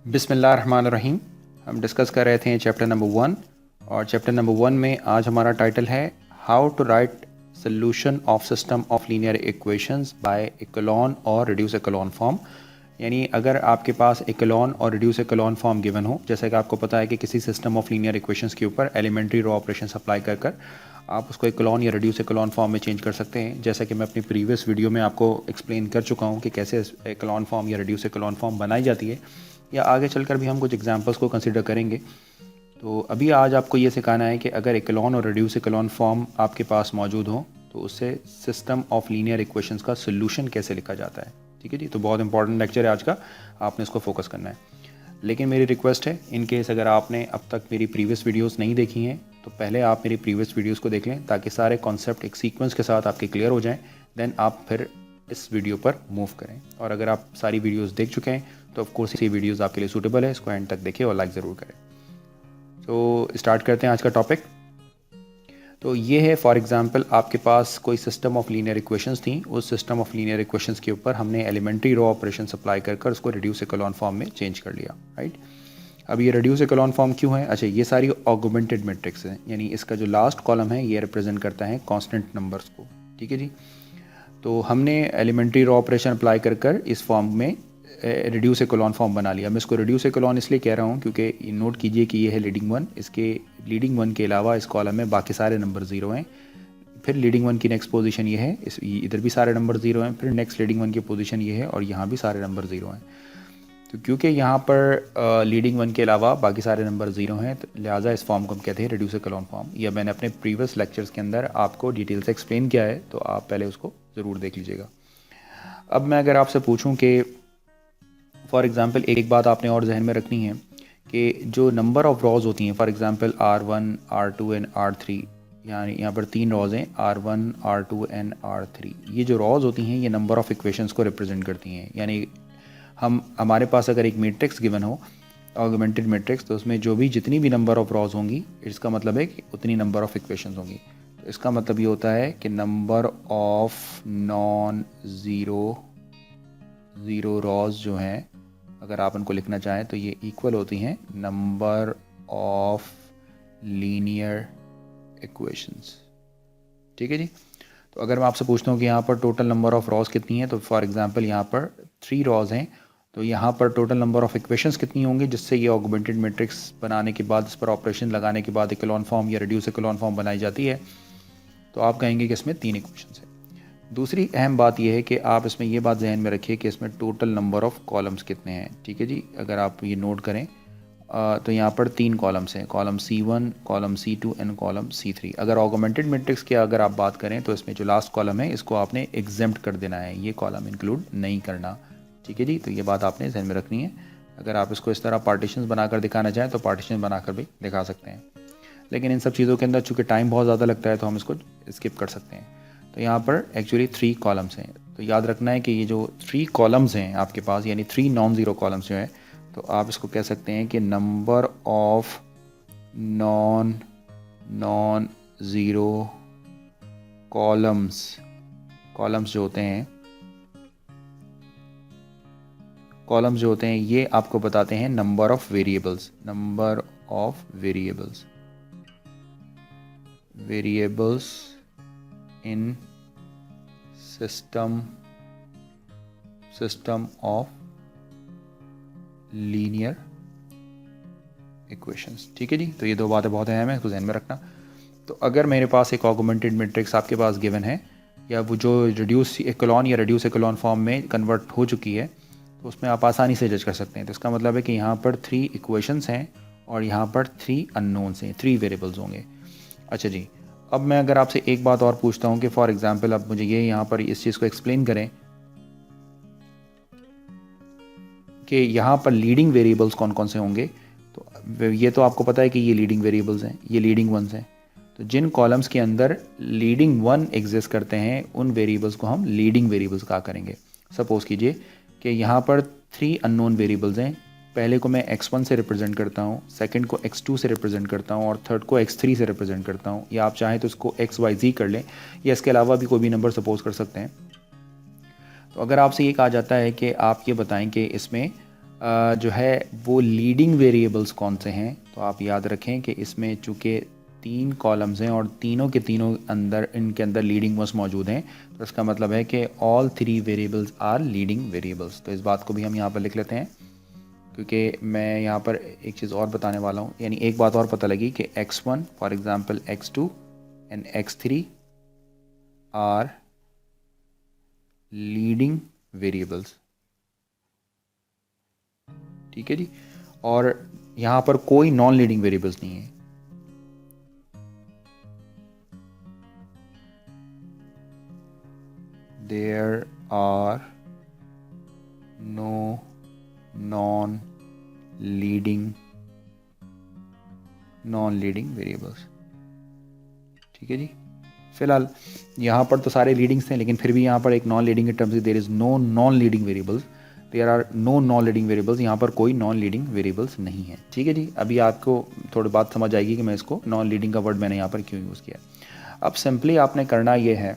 बिस्मिल्लाहिर्रहमानिर्रहीम। हम डिस्कस कर रहे थे चैप्टर नंबर 1 और चैप्टर नंबर 1 में आज हमारा टाइटल है how to write solution of system of linear equations by echelon और रिड्यूस इकोलॉन फॉर्म। यानी अगर आपके पास इकोलॉन और रिड्यूस इकोलॉन फॉर्म गिवन हो, जैसे कि आपको पता है कि किसी सिस्टम ऑफ लीनियर इक्वेशंस के ऊपर एलिमेंट्री रो ऑपरेशन अप्लाई कर कर आप उसको इकोलॉन या रिड्यूस इकोलॉन फॉर्म में चेंज कर सकते हैं। जैसा कि मैं अपनी प्रीवियस वीडियो में आपको एक्सप्लेन कर चुका हूँ कि कैसे इकोलॉन फॉर्म या रिड्यूस इकोलॉन फॉर्म बनाई जाती है, या आगे चलकर भी हम कुछ एग्जांपल्स को कंसिडर करेंगे। तो अभी आज आपको ये सिखाना है कि अगर इकोलॉन और रिड्यूस इकोलॉन फॉर्म आपके पास मौजूद हो तो उससे सिस्टम ऑफ लीनियर इक्वेशंस का सोल्यूशन कैसे लिखा जाता है। ठीक है जी, तो बहुत इंपॉर्टेंट लेक्चर है आज का, आपने इसको फोकस करना है। लेकिन मेरी रिक्वेस्ट है, इन केस अगर आपने अब तक मेरी प्रीवियस वीडियोस नहीं देखी हैं तो पहले आप मेरी प्रीवियस वीडियोस को देख लें ताकि सारे कॉन्सेप्ट एक सीक्वेंस के साथ आपके क्लियर हो जाएं। देन आप फिर इस वीडियो पर मूव करें। और अगर आप सारी वीडियोस देख चुके हैं तो ऑफ कोर्स ये वीडियोस आपके लिए सूटेबल है, इसको एंड तक देखिए और लाइक ज़रूर करें। तो स्टार्ट करते हैं आज का टॉपिक। तो ये है, फॉर एग्जांपल आपके पास कोई सिस्टम ऑफ लीनियर इक्वेशंस थी, उस सिस्टम ऑफ लीनियर इक्वेशंस के ऊपर हमने एलिमेंट्री रो ऑपरेशन अप्लाई कर उसको रिड्यूस इकोलॉन फॉर्म में चेंज कर लिया, राइट। अब ये रिड्यूस इकोलॉन फॉर्म क्यों है? अच्छा, ये सारी ऑगमेंटेड मैट्रिक्स है, यानी इसका जो लास्ट कॉलम है ये रिप्रेजेंट करता है कांस्टेंट नंबर्स को। ठीक है जी, तो हमने एलिमेंट्री रो ऑपरेशन अप्लाई कर इस फॉर्म में रिड्यूस इकोलॉन फॉर्म बना लिया। मैं इसको रिड्यूस इकोलॉन इसलिए कह रहा हूँ क्योंकि नोट कीजिए कि ये है लीडिंग वन, इसके लीडिंग वन के अलावा इस कॉलम में बाकी सारे नंबर ज़ीरो हैं। फिर लीडिंग वन की नेक्स्ट पोजीशन ये है, इधर भी सारे नंबर ज़ीरो हैं। फिर नेक्स्ट लीडिंग वन की पोजीशन ये है और यहाँ भी सारे नंबर ज़ीरो हैं। तो क्योंकि यहाँ पर लीडिंग वन के अलावा बाकी सारे नंबर ज़ीरो हैं तो लिहाजा इस फॉर्म को हम कहते हैं रिड्यूस इकोलॉन फॉर्म। यह मैंने अपने प्रीवियस लेक्चर्स के अंदर आपको डिटेल से एक्सप्लेन किया है, तो आप पहले उसको ज़रूर देख लीजिएगा। अब मैं अगर आपसे पूछूं कि फॉर एग्ज़ाम्पल एक बात आपने और जहन में रखनी है कि जो नंबर ऑफ़ रॉज होती हैं, for example R1, R2 and R3, यानी यहाँ पर 3 रॉज हैं, R1, R2 एंड R3। ये जो रॉज होती हैं ये नंबर ऑफ़ इक्वेशंस को रिप्रेजेंट करती हैं। यानी हमारे पास अगर एक मैट्रिक्स गिवन हो, ऑगमेंटेड मैट्रिक्स, तो उसमें जो भी जितनी भी नंबर ऑफ़ रॉज होंगी इसका मतलब है कि उतनी नंबर ऑफ़ इक्वेशंस होंगी। तो इसका मतलब ये होता है कि number of non zero rows जो हैं, अगर आप उनको लिखना चाहें तो ये इक्वल होती हैं नंबर ऑफ लीनियर इक्वेशंस। ठीक है जी, तो अगर मैं आपसे पूछता हूँ कि यहाँ पर टोटल नंबर ऑफ़ रॉज कितनी है, तो फॉर एग्जांपल यहाँ पर 3 रॉज हैं, तो यहाँ पर टोटल नंबर ऑफ़ इक्वेशंस कितनी होंगी जिससे ये ऑगमेंटेड मैट्रिक्स बनाने के बाद, इस पर ऑपरेशन लगाने के बाद इकोलॉन फॉर्म या रिड्यूस इकोलॉन फॉर्म बनाई जाती है। तो आप कहेंगे कि इसमें 3 इक्वेशंस हैं। दूसरी अहम बात यह है कि आप इसमें ये बात जहन में रखिए कि इसमें टोटल नंबर ऑफ़ कॉलम्स कितने हैं। ठीक है जी, अगर आप ये नोट करें तो यहाँ पर 3 कॉलम्स हैं, column C1, column C2 and column C3। अगर ऑगमेंटेड मैट्रिक्स की अगर आप बात करें तो इसमें जो लास्ट कॉलम है इसको आपने एग्जेम्प्ट कर देना है, ये कॉलम इंक्लूड नहीं करना। ठीक है जी, तो ये बात आपने जहन में रखनी है। अगर आप इसको इस तरह पार्टीशंस बनाकर दिखाना चाहें तो पार्टीशन बनाकर भी दिखा सकते हैं, लेकिन इन सब चीज़ों के अंदर चूँकि टाइम बहुत ज़्यादा लगता है तो हम इसको स्किप कर सकते हैं। तो यहाँ पर एक्चुअली 3 कॉलम्स हैं, तो याद रखना है कि ये जो 3 कॉलम्स हैं आपके पास, यानी 3 नॉन ज़ीरो कॉलम्स जो हैं, तो आप इसको कह सकते हैं कि number of non zero columns जो होते हैं ये आपको बताते हैं number of variables in system of linear equations. ठीक है जी, तो ये 2 बातें बहुत अहम है, इसको ध्यान में रखना। तो अगर मेरे पास एक ऑगमेंटेड मैट्रिक्स आपके पास गिवन है, या वो जो रिड्यूस इकोलॉन या रिड्यूस इकोलॉन फॉर्म में कन्वर्ट हो चुकी है, तो उसमें आप आसानी से जज कर सकते हैं। तो इसका मतलब है कि यहाँ पर 3 इक्वेशंस हैं और यहाँ पर 3 अननोन्स हैं, 3 वेरिएबल्स होंगे। अच्छा जी, अब मैं अगर आपसे एक बात और पूछता हूँ कि फॉर एग्जांपल अब मुझे ये यहाँ पर इस चीज़ को एक्सप्लेन करें कि यहाँ पर लीडिंग वेरिएबल्स कौन कौन से होंगे। तो ये तो आपको पता है कि ये लीडिंग वेरिएबल्स हैं, ये लीडिंग वंस हैं। तो जिन कॉलम्स के अंदर लीडिंग वन एग्जिस्ट करते हैं उन वेरिएबल्स को हम लीडिंग वेरिएबल्स कहा करेंगे। सपोज़ कीजिए कि यहाँ पर 3 अननोन वेरिएबल्स हैं, पहले को मैं x1 से रिप्रेजेंट करता हूँ, सेकंड को x2 से रिप्रेजेंट करता हूँ और थर्ड को x3 से रिप्रेजेंट करता हूँ, या आप चाहें तो इसको xyz कर लें, या इसके अलावा भी कोई भी नंबर सपोज कर सकते हैं। तो अगर आपसे ये कहा जाता है कि आप ये बताएं कि इसमें जो है वो लीडिंग वेरिएबल्स कौन से हैं। तो आप याद रखें कि इसमें चूँकि 3 कॉलम्स हैं और तीनों के तीनों इनके अंदर लीडिंग वंस मौजूद हैं, तो इसका मतलब है कि all 3 variables are leading variables. तो इस बात को भी हम यहाँ पर लिख लेते हैं, क्योंकि मैं यहाँ पर एक चीज़ और बताने वाला हूँ, यानी एक बात और पता लगी कि x1 for example x2 and x3 are leading variables. ठीक है जी, और यहाँ पर कोई नॉन लीडिंग वेरिएबल्स नहीं है। There are no non-leading variables. ठीक है जी, फिलहाल यहाँ पर तो सारे लीडिंग्स थे, लेकिन फिर भी यहाँ पर एक नॉन लीडिंग के terms there is no non leading variables, there are no non leading variables, यहाँ पर कोई नॉन लीडिंग वेरिएबल्स नहीं है। ठीक है जी, अभी आपको थोड़ी बात समझ आएगी कि मैं इसको नॉन लीडिंग का वर्ड मैंने यहाँ पर क्यों यूज़ किया। अब सिंपली आपने करना ये है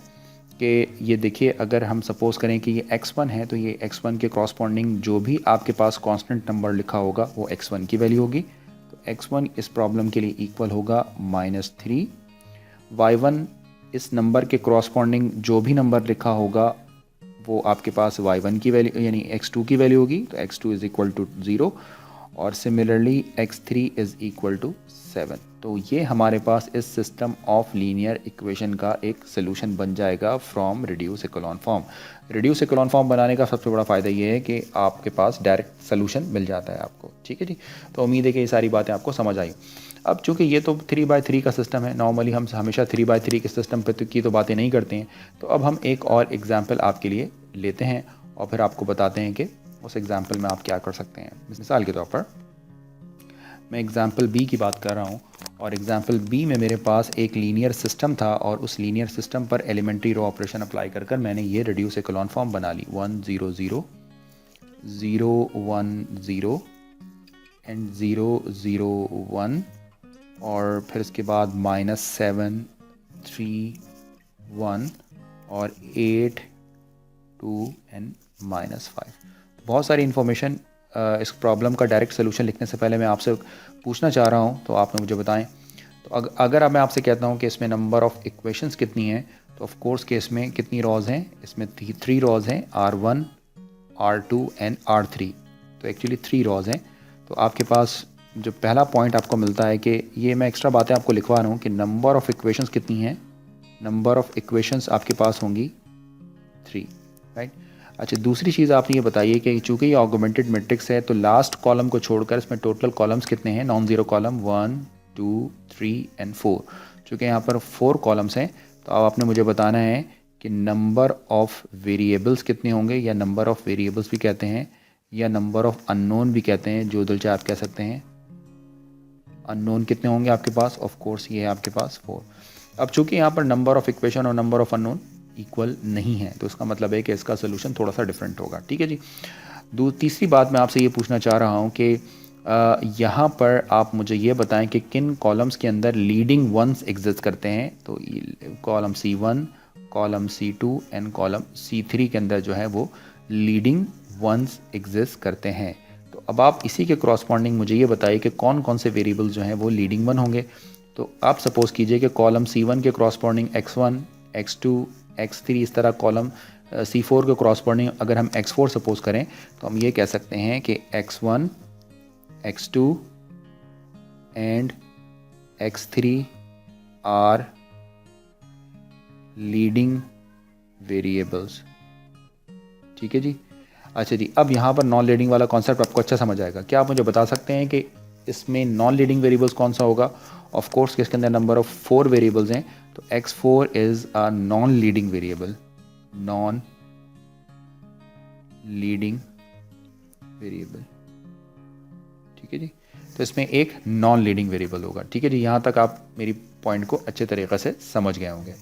कि ये देखिए, अगर हम सपोज़ करें कि ये x1 है, तो ये x1 के कॉरस्पॉन्डिंग जो भी आपके पास कांस्टेंट नंबर लिखा होगा वो x1 की वैल्यू होगी। तो x1 इस प्रॉब्लम के लिए इक्वल होगा -3। y1 इस नंबर के कॉरस्पॉन्डिंग जो भी नंबर लिखा होगा वो आपके पास y1 की वैल्यू यानी x2 की वैल्यू होगी, तो x2 इज़ इक्वल टू 0, और similarly x3 is equal to 7। तो ये हमारे पास इस सिस्टम ऑफ लीनियर इक्वेशन का एक सोल्यूशन बन जाएगा from reduce echelon form. Reduce echelon form बनाने का सबसे बड़ा फ़ायदा ये है कि आपके पास डायरेक्ट सोल्यूशन मिल जाता है आपको। ठीक है जी, तो उम्मीद है कि ये सारी बातें आपको समझ आई। अब चूँकि ये तो 3x3 का सिस्टम है, नॉर्मली हम हमेशा 3x3 के सिस्टम पर की तो बातें नहीं करते हैं, तो अब हम एक और एग्जाम्पल आपके लिए लेते हैं और फिर आपको बताते हैं कि उस एग्जाम्पल में आप क्या कर सकते हैं। मिसाल के तौर पर मैं एग्जाम्पल बी की बात कर रहा हूँ, और एग्जाम्पल बी में मेरे पास एक लीनियर सिस्टम था, और उस लीनियर सिस्टम पर एलिमेंट्री रो ऑपरेशन अप्लाई कर मैंने ये रिड्यूस इकोलॉन फॉर्म बना ली। 1 0 0 0 1 0 एंड 0 0 1, और फिर इसके बाद -7 3 1 और 8 2 एंड -5। बहुत सारी इन्फॉर्मेशन इस प्रॉब्लम का डायरेक्ट सोल्यूशन लिखने से पहले मैं आपसे पूछना चाह रहा हूँ, तो आपने मुझे बताएं। तो अगर अब मैं आपसे कहता हूँ कि इसमें नंबर ऑफ़ इक्वेशंस कितनी हैं, तो ऑफ कोर्स कि इसमें कितनी रॉज हैं, इसमें 3 रॉज हैं, R1 R2 एंड R3। तो एक्चुअली 3 रॉज हैं। तो आपके पास जो पहला पॉइंट आपको मिलता है कि ये मैं एक्स्ट्रा बातें आपको लिखवा रहा हूँ कि नंबर ऑफ़ इक्वेशंस कितनी हैं। नंबर ऑफ़ इक्वेशंस आपके पास होंगी 3, राइट। अच्छा, दूसरी चीज़ आप ये बताइए कि चूँकि ये ऑगमेंटेड मैट्रिक्स है, तो लास्ट कॉलम को छोड़कर इसमें टोटल कॉलम्स कितने हैं, नॉन ज़ीरो कॉलम 1 2 3 एंड 4। चूँकि यहाँ पर 4 कॉलम्स हैं, तो अब आपने मुझे बताना है कि नंबर ऑफ़ वेरिएबल्स कितने होंगे, या नंबर ऑफ़ वेरिएबल्स भी कहते हैं, या नंबर ऑफ़ अननोन भी कहते हैं, जो दिल चाहे आप कह सकते हैं। अननोन कितने होंगे आपके पास, ऑफ कोर्स ये है आपके पास 4। अब चूँकि यहाँ पर नंबर ऑफ़ इक्वेशन और नंबर ऑफ़ अननोन इक्वल नहीं है, तो इसका मतलब है कि इसका सोल्यूशन थोड़ा सा डिफरेंट होगा। ठीक है जी। तीसरी बात मैं आपसे ये पूछना चाह रहा हूँ कि यहाँ पर आप मुझे ये बताएं कि किन कॉलम्स के अंदर लीडिंग वंस एग्जिस्ट करते हैं। तो column C1, column C2 and column C3 के अंदर जो है वो लीडिंग वंस एग्जिस्ट करते हैं। तो अब आप इसी के क्रॉसपॉन्डिंग मुझे ये बताइए कि कौन कौन से वेरिएबल जो हैं वो लीडिंग वन होंगे। तो आप सपोज़ कीजिए कि कॉलम C1 के क्रॉसपॉन्डिंग x1 x2 x3, इस तरह कॉलम C4 के क्रॉसपॉन्डिंग अगर हम x4 सपोज करें, तो हम ये कह सकते हैं कि x1 x2 and x3 are leading variables. ठीक है जी। अच्छा जी, अब यहाँ पर नॉन लीडिंग वाला कॉन्सेप्ट आपको अच्छा समझ आएगा। क्या आप मुझे बता सकते हैं कि इसमें नॉन लीडिंग वेरिएबल्स कौन सा होगा। ऑफ कोर्स कि इसके अंदर नंबर ऑफ 4 वेरिएबल्स हैं, तो x4 is a non leading variable, non leading variable. ठीक है जी, तो इसमें एक नॉन लीडिंग वेरिएबल होगा। ठीक है जी, यहाँ तक आप मेरी पॉइंट को अच्छे तरीके से समझ गए होंगे।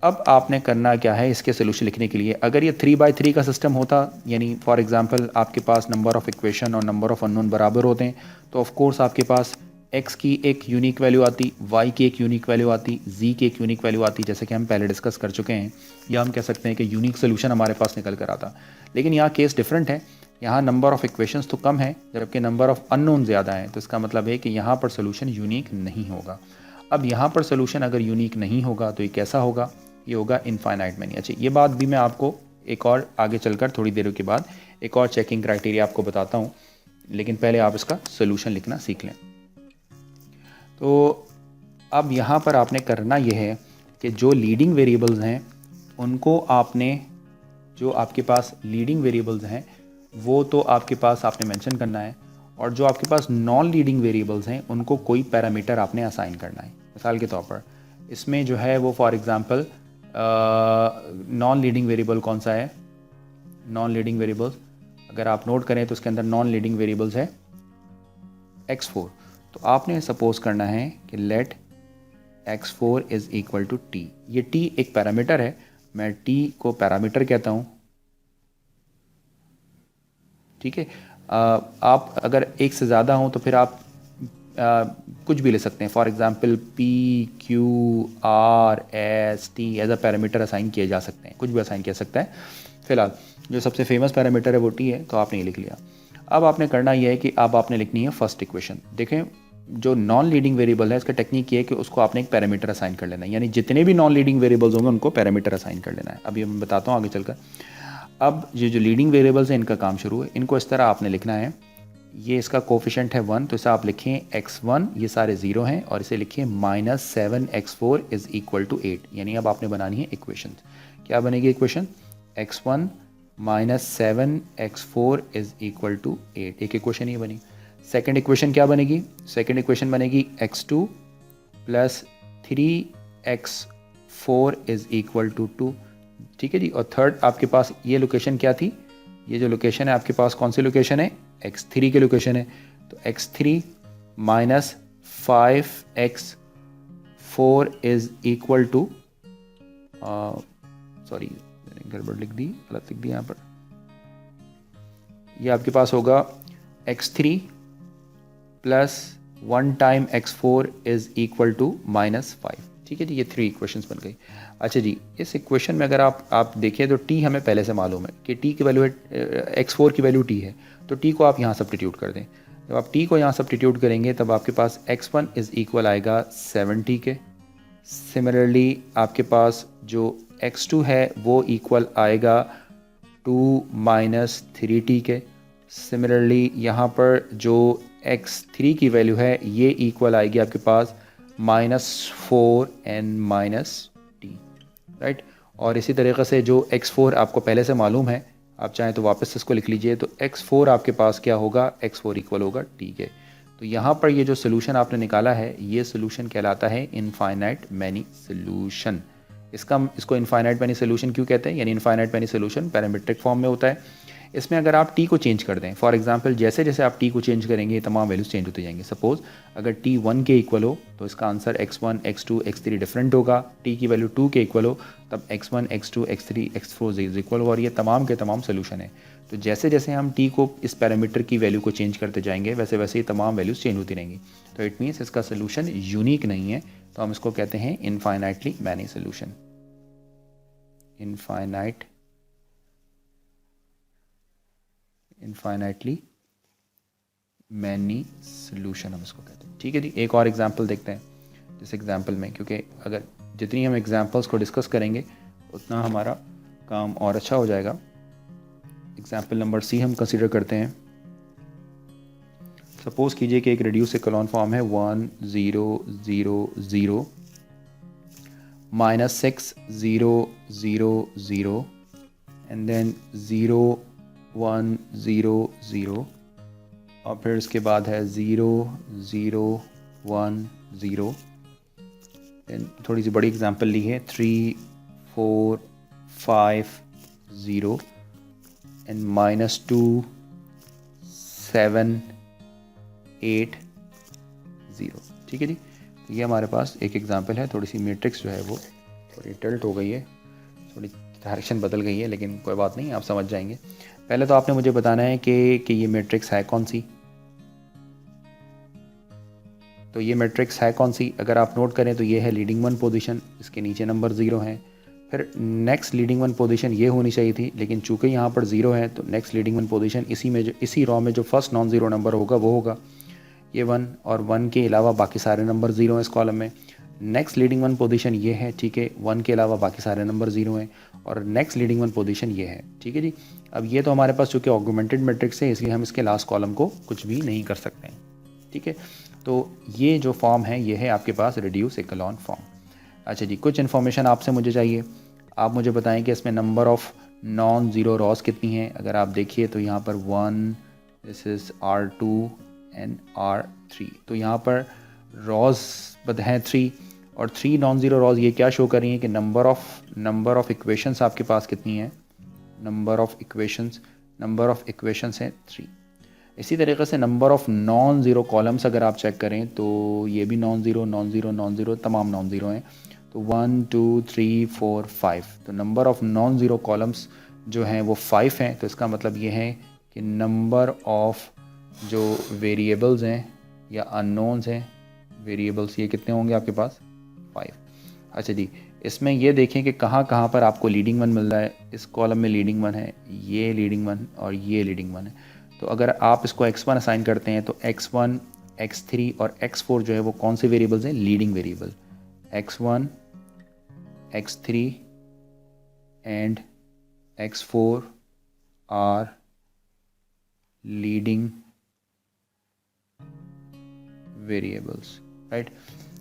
अब आपने करना क्या है इसके सोल्यूशन लिखने के लिए। अगर ये 3x3 का सिस्टम होता, यानी फॉर एग्जांपल आपके पास नंबर ऑफ़ इक्वेशन और नंबर ऑफ़ अननोन बराबर होते हैं, तो ऑफ कोर्स आपके पास x की एक यूनिक वैल्यू आती, y की एक यूनिक वैल्यू आती, z की एक यूनिक वैल्यू आती, जैसे कि हम पहले डिस्कस कर चुके हैं, या हम कह सकते हैं कि यूनिक सोल्यूशन हमारे पास निकल कर आता। लेकिन यहाँ केस डिफरेंट है यहाँ नंबर ऑफ़ इक्वेशंस तो कम है जबकि नंबर ऑफ़ अननोन ज़्यादा है, तो इसका मतलब है कि यहाँ पर सोल्यूशन यूनिक नहीं होगा। अब यहाँ पर सोल्यूशन अगर यूनिक नहीं होगा तो ये कैसा होगा, ये होगा इनफाइनाइट मैनी। अच्छा, ये बात भी मैं आपको एक और आगे चलकर थोड़ी देर के बाद एक और चेकिंग क्राइटेरिया आपको बताता हूँ, लेकिन पहले आप इसका सोल्यूशन लिखना सीख लें। तो अब यहाँ पर आपने करना यह है कि जो लीडिंग वेरिएबल्स हैं उनको आपने, जो आपके पास लीडिंग वेरिएबल्स हैं वो तो आपके पास आपने मेंशन करना है, और जो आपके पास नॉन लीडिंग वेरिएबल्स हैं उनको कोई पैरामीटर आपने असाइन करना है। मिसाल के तौर पर इसमें जो है वो for example non leading variable कौन सा है, नॉन लीडिंग वेरिएबल्स अगर आप नोट करें तो उसके अंदर नॉन लीडिंग वेरिएबल्स है x4। तो आपने सपोज करना है कि let x4 is equal to t। ये t एक पैरामीटर है, मैं t को पैरामीटर कहता हूँ, ठीक है। आप अगर एक से ज़्यादा हों तो फिर आप कुछ भी ले सकते हैं, for example p q r s t as a parameter assign किए जा सकते हैं, कुछ भी असाइन किया सकता है। फ़िलहाल जो सबसे फेमस पैरामीटर है वो t है, तो आपने ये लिख लिया। अब आपने करना यह है कि अब आपने लिखनी है फर्स्ट इक्वेशन। देखें जो नॉन लीडिंग वेरिएबल है इसका टेक्निक ये है कि उसको आपने एक पैरामीटर असाइन कर लेना है, यानी जितने भी नॉन लीडिंग वेरिएबल्स होंगे उनको पैरामीटर असाइन कर लेना है। अभी मैं बताता हूँ आगे चलकर। अब ये जो लीडिंग वेरिएबल्स हैं इनका काम शुरू है, इनको इस तरह आपने लिखना है, ये इसका कोफिशिएंट है 1, तो इसे आप लिखें x1, ये सारे ज़ीरो हैं, और इसे लिखें -7x4 इज़ इक्वल टू 8। यानी अब आपने बनानी है इक्वेशन। क्या बनेगी equation, x1 -7x4 is equal to 8, एक इक्वेशन ये बनी। सेकेंड इक्वेशन क्या बनेगी, सेकेंड इक्वेशन बनेगी x2 plus 3x4 is equal to 2, ठीक है जी। और थर्ड आपके पास ये लोकेशन क्या थी, ये जो लोकेशन है आपके पास कौन सी लोकेशन है, x3 की लोकेशन है। तो x3 minus 5x4 is equal to, sorry गड़बड़ लिख दी, गलत लिख दी यहाँ पर, ये आपके पास होगा x3 plus 1 time x4 is equal to -5, ठीक है जी। ये 3 इक्वेशंस बन गई। अच्छा जी, इस इक्वेशन में अगर आप देखें तो t हमें पहले से मालूम है कि t की वैल्यू है, x4 की वैल्यू t है, तो t को आप यहाँ सब्स्टिट्यूट कर दें। जब आप t को यहाँ सब्स्टिट्यूट करेंगे तब आपके पास x1 इज़ इक्वल आएगा 70 के। सिमिलरली आपके पास जो x2 है वो इक्वल आएगा 2 माइनस 3t के। सिमिलरली यहाँ पर जो x3 की वैल्यू है ये इक्वल आएगी आपके पास -4n माइनस टी, राइट। और इसी तरीक़े से जो x4 आपको पहले से मालूम है, आप चाहें तो वापस इसको लिख लीजिए, तो x4 आपके पास क्या होगा, x4 इक्वल होगा t के। तो यहाँ पर ये जो सोल्यूशन आपने निकाला है ये सोल्यूशन कहलाता है इनफाइनाइट मैनी सोल्यूशन। इसको इनफाइनाइट मैनी सोल्यूशन क्यों कहते हैं, यानी infinite many solution parametric form में होता है। इसमें अगर आप t को चेंज कर दें, फॉर एग्जांपल जैसे जैसे आप t को चेंज करेंगे ये तमाम वैल्यूज़ चेंज होते जाएंगे। सपोज़ अगर t 1 के इक्वल हो तो इसका answer x1 x2 x3 different होगा, t की वैल्यू 2 के इक्वल हो तब x1 x2 x3 x4 is equal हो, और ये तमाम के तमाम सोल्यूशन है। तो जैसे जैसे हम t को इस पैरामीटर की वैल्यू को चेंज करते जाएंगे वैसे वैसे ही तमाम वैल्यूज़ चेंज होती रहेंगी। तो इट मीन्स इसका सोल्यूशन यूनिक नहीं है, तो हम इसको कहते हैं infinitely many solution. Infinitely many solution हम इसको कहते हैं, ठीक है जी। एक और एग्जांपल देखते हैं। जिस एग्जांपल में, क्योंकि अगर जितनी हम एग्जांपल्स को डिस्कस करेंगे उतना हमारा काम और अच्छा हो जाएगा। एग्जांपल नंबर सी हम कंसीडर करते हैं। सपोज कीजिए कि एक रिड्यूस इकोलॉन फॉर्म है 1 0 0 0 -6 0 0 0 एंड देन 0 1 0 0, और फिर उसके बाद है 0 0 1 0। थोड़ी सी बड़ी एग्जांपल ली है 3 4 5 0 एंड -2 7 8 0, ठीक है जी। तो ये हमारे पास एक एग्जांपल है। थोड़ी सी मैट्रिक्स जो है वो थोड़ी टिल्ट हो गई है, थोड़ी डायरेक्शन बदल गई है, लेकिन कोई बात नहीं, आप समझ जाएंगे। पहले तो आपने मुझे बताना है कि ये मैट्रिक्स है कौन सी। तो ये मैट्रिक्स है कौन सी, अगर आप नोट करें तो ये है लीडिंग 1 पोजीशन, इसके नीचे नंबर 0 हैं। फिर नेक्स्ट लीडिंग वन पोजीशन ये होनी चाहिए थी, लेकिन चूंकि यहाँ पर 0 है तो नेक्स्ट लीडिंग वन पोजीशन इसी रॉ में जो फर्स्ट नॉन ज़ीरो नंबर होगा वो होगा ये 1, और 1 के अलावा बाकी सारे नंबर 0 हैं इस कॉलम में। नेक्स्ट लीडिंग वन पोजीशन ये है, ठीक है, 1 के अलावा बाकी सारे नंबर 0 हैं, और नेक्स्ट लीडिंग वन पोजीशन ये है, ठीक है जी। अब ये तो हमारे पास चूँकि ऑगमेंटेड मैट्रिक्स है, इसलिए हम इसके लास्ट कॉलम को कुछ भी नहीं कर सकते हैं, ठीक है। तो ये जो फॉर्म है ये है आपके पास रिड्यूस इकोलॉन फॉर्म। अच्छा जी, कुछ इन्फॉर्मेशन आपसे मुझे चाहिए। आप मुझे बताएं कि इसमें number of non zero Ross कितनी हैं। अगर आप देखिए तो यहाँ पर 1, this is R2 and R3, तो यहाँ पर रॉस हैं 3, और 3 नॉन ज़ीरो रॉस ये क्या शो कर रही हैं कि नंबर ऑफ़ इक्वेशंस आपके पास कितनी हैं, नंबर ऑफ़ इक्वेशंस हैं 3। इसी तरीके से number of non zero columns अगर आप चेक करें तो ये भी नॉन ज़ीरो तमाम नॉन ज़ीरो हैं, तो 1 2 3 4 5, तो number of non zero columns जो हैं वो 5 हैं। तो इसका मतलब ये है कि नंबर ऑफ़ जो वेरिएबल्स हैं या अननोन्स हैं, वेरिएबल्स ये कितने होंगे आपके पास 5। अच्छा जी, इसमें ये देखें कि कहाँ कहाँ पर आपको लीडिंग वन मिल रहा है। इस कॉलम में लीडिंग वन है, ये लीडिंग वन और ये लीडिंग वन है। तो अगर आप इसको x1 असाइन करते हैं तो x1, x3 और x4 जो है वो कौन से वेरिएबल्स हैं, leading variable. x1, x3 and x4 are leading variables, right.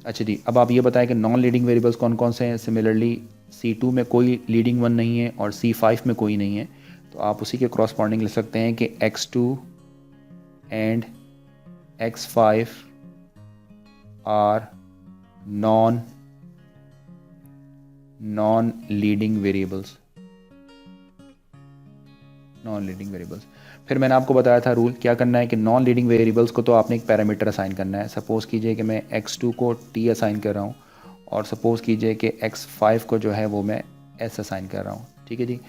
अच्छा जी, अब आप ये बताएं कि नॉन लीडिंग वेरिएबल्स कौन कौन से हैं। सिमिलरली C2 में कोई लीडिंग वन नहीं है और C5 में कोई नहीं है, तो आप उसी के क्रॉसपॉन्डिंग लिख सकते हैं कि x2 and x5 are non leading variables. फिर मैंने आपको बताया था रूल, क्या करना है कि नॉन लीडिंग वेरिएबल्स को तो आपने एक पैरामीटर असाइन करना है। सपोज़ कीजिए कि मैं x2 को t असाइन कर रहा हूँ, और सपोज़ कीजिए कि x5 को जो है वो मैं s असाइन कर रहा हूँ, ठीक है जी।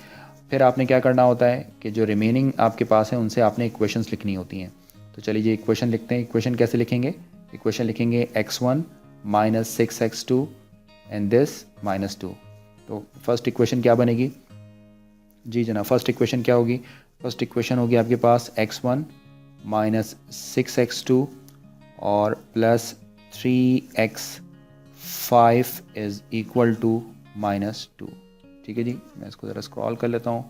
फिर आपने क्या करना होता है कि जो रिमेनिंग आपके पास है उनसे आपने इक्वेशंस लिखनी होती हैं। तो चलिए जी इक्वेशन लिखते हैं। इक्वेशन कैसे लिखेंगे, इक्वेशन लिखेंगे x1 minus 6x2 and this -2। तो फर्स्ट इक्वेशन क्या बनेगी जी जनाब, फर्स्ट इक्वेशन क्या होगी, फर्स्ट इक्वेशन होगी आपके पास x1 माइनस 6x2 और plus 3x5 is equal to -2, ठीक है जी। मैं इसको ज़रा स्क्रॉल कर लेता हूँ।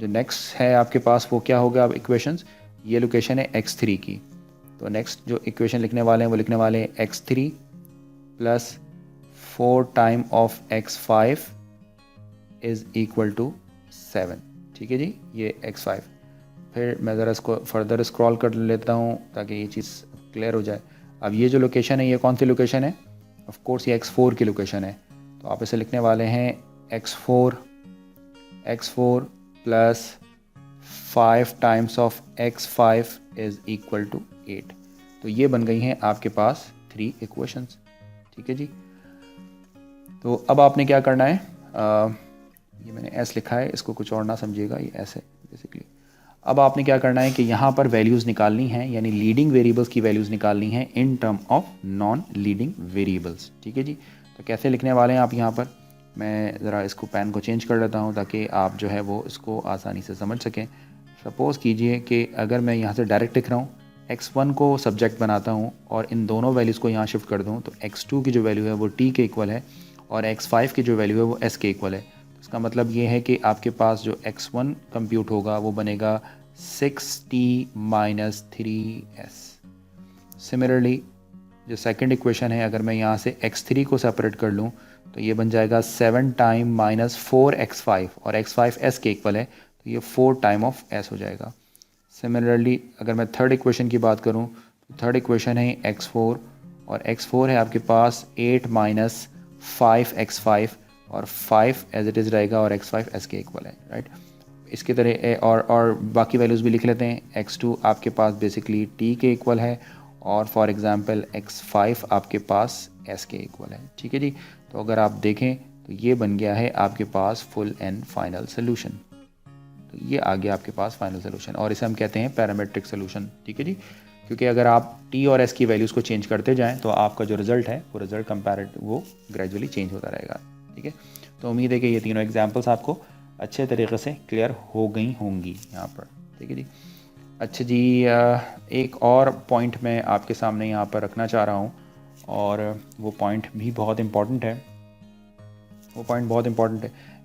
जो नेक्स्ट है आपके पास वो क्या होगा, अब इक्वेशंस, ये लोकेशन है x3 की, तो नेक्स्ट जो इक्वेशन लिखने वाले हैं वो लिखने वाले हैं x3 plus 4 time of x5 is equal to 7, ठीक है जी, ये x5। फिर मैं ज़रा इसको फर्दर स्क्रॉल कर लेता हूँ ताकि ये चीज़ क्लियर हो जाए। अब ये जो लोकेशन है ये कौन सी लोकेशन है, ऑफ कोर्स ये x4 की लोकेशन है, तो आप इसे लिखने वाले हैं x4 plus 5 times of x5 is equal to 8। तो ये बन गई हैं आपके पास 3 इक्वेशंस, ठीक है जी। तो अब आपने क्या करना है, ये मैंने s लिखा है, इसको कुछ और ना समझिएगा, ये s है बेसिकली। अब आपने क्या करना है कि यहाँ पर वैल्यूज़ निकालनी है, यानी लीडिंग वेरिएबल्स की वैल्यूज़ निकालनी है in term of non leading variables, ठीक है जी। तो कैसे लिखने वाले हैं आप, यहाँ पर मैं ज़रा इसको पेन को चेंज कर लेता हूँ ताकि आप जो है वो इसको आसानी से समझ सकें। सपोज़ कीजिए कि अगर मैं यहाँ से डायरेक्ट लिख रहा हूँ, x1 को सब्जेक्ट बनाता हूँ और इन दोनों वैल्यूज़ को यहाँ शिफ्ट कर दूँ, तो x2 की जो वैल्यू है वो t के इक्वल है और x5 की जो वैल्यू है वो s के इक्वल है। इसका मतलब ये है कि आपके पास जो x1 कंप्यूट होगा वो बनेगा 6t माइनस 3s। सिमिलरली जो सेकंड इक्वेशन है, अगर मैं यहाँ से x3 को सेपरेट कर लूँ तो ये बन जाएगा 7 टाइम माइनस 4x5 और x5 s के इक्वल है, तो ये 4 टाइम ऑफ s हो जाएगा। सिमिलरली अगर मैं थर्ड इक्वेशन की बात करूँ तो थर्ड इक्वेशन है x4 और x4 है आपके पास 8 माइनस 5x5 और 5 एज इट इज़ रहेगा और x5 s के इक्वल है, राइट। इसके तरह और बाकी वैल्यूज़ भी लिख लेते हैं। x2 आपके पास बेसिकली t के इक्वल है और फॉर एग्ज़ाम्पल x5 आपके पास s के इक्वल है, ठीक है जी। तो अगर आप देखें तो ये बन गया है आपके पास फुल एंड फाइनल सोल्यूशन। तो ये आ गया आपके पास फाइनल सोल्यूशन और इसे हम कहते हैं पैरामेट्रिक सोल्यूशन, ठीक है जी। क्योंकि अगर आप t और s की वैल्यूज़ को चेंज करते जाएँ तो आपका जो रिज़ल्ट है वो रिज़ल्ट कंपैरेटिव वो ग्रेजुअली चेंज होता रहेगा, ठीक है। तो उम्मीद है कि ये तीनों एग्जांपल्स आपको अच्छे तरीके से क्लियर हो गई होंगी यहाँ पर। ठीक है जी। अच्छा जी, एक और पॉइंट मैं आपके सामने यहाँ पर रखना चाह रहा हूँ, और वो पॉइंट भी बहुत इम्पॉर्टेंट है।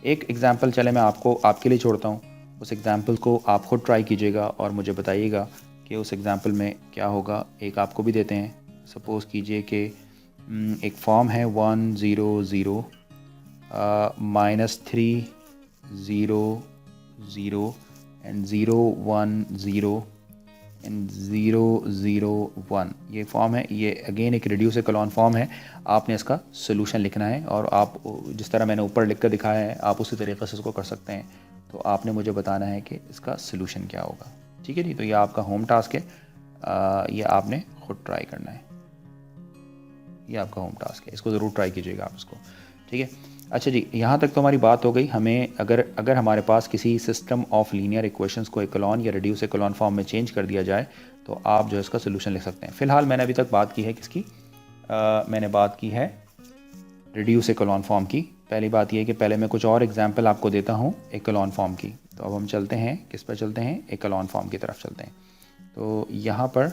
एक एग्ज़ाम्पल चले मैं आपके लिए छोड़ता हूँ। उस एग्ज़ाम्पल को आप खुद ट्राई कीजिएगा और मुझे बताइएगा कि उस एग्ज़ाम्पल में क्या होगा। एक आपको भी देते हैं। सपोज़ कीजिए कि एक फॉर्म है 1 0 0 -3 0 0 एंड 0 1 0 एंड 0 0 1। ये फॉर्म है, ये अगेन एक रिड्यूस इकोलॉन फॉर्म है। आपने इसका सोल्यूशन लिखना है, और आप जिस तरह मैंने ऊपर लिख कर दिखाया है आप उसी तरीके से इसको कर सकते हैं। तो आपने मुझे बताना है कि इसका सोल्यूशन क्या होगा। ठीक है जी। तो ये आपका होम टास्क है, ये आपने खुद ट्राई करना है। ये आपका होम टास्क है, इसको ज़रूर ट्राई कीजिएगा आप इसको। ठीक है। अच्छा जी, यहाँ तक तो हमारी बात हो गई। हमें अगर हमारे पास किसी सिस्टम ऑफ लीनियर इक्वेशंस को इकोलॉन या रिड्यूस इकोलॉन फॉर्म में चेंज कर दिया जाए तो आप जो है इसका सोल्यूशन लिख सकते हैं। फ़िलहाल मैंने अभी तक बात की है किसकी, मैंने बात की है रिड्यूस इकोलॉन फॉर्म की। पहली बात यह है कि पहले मैं कुछ और एग्जाम्पल आपको देता हूँ इकोलॉन फॉर्म की। तो अब हम चलते हैं, किस पर चलते हैं, इकोलॉन फॉर्म की तरफ चलते हैं। तो यहाँ पर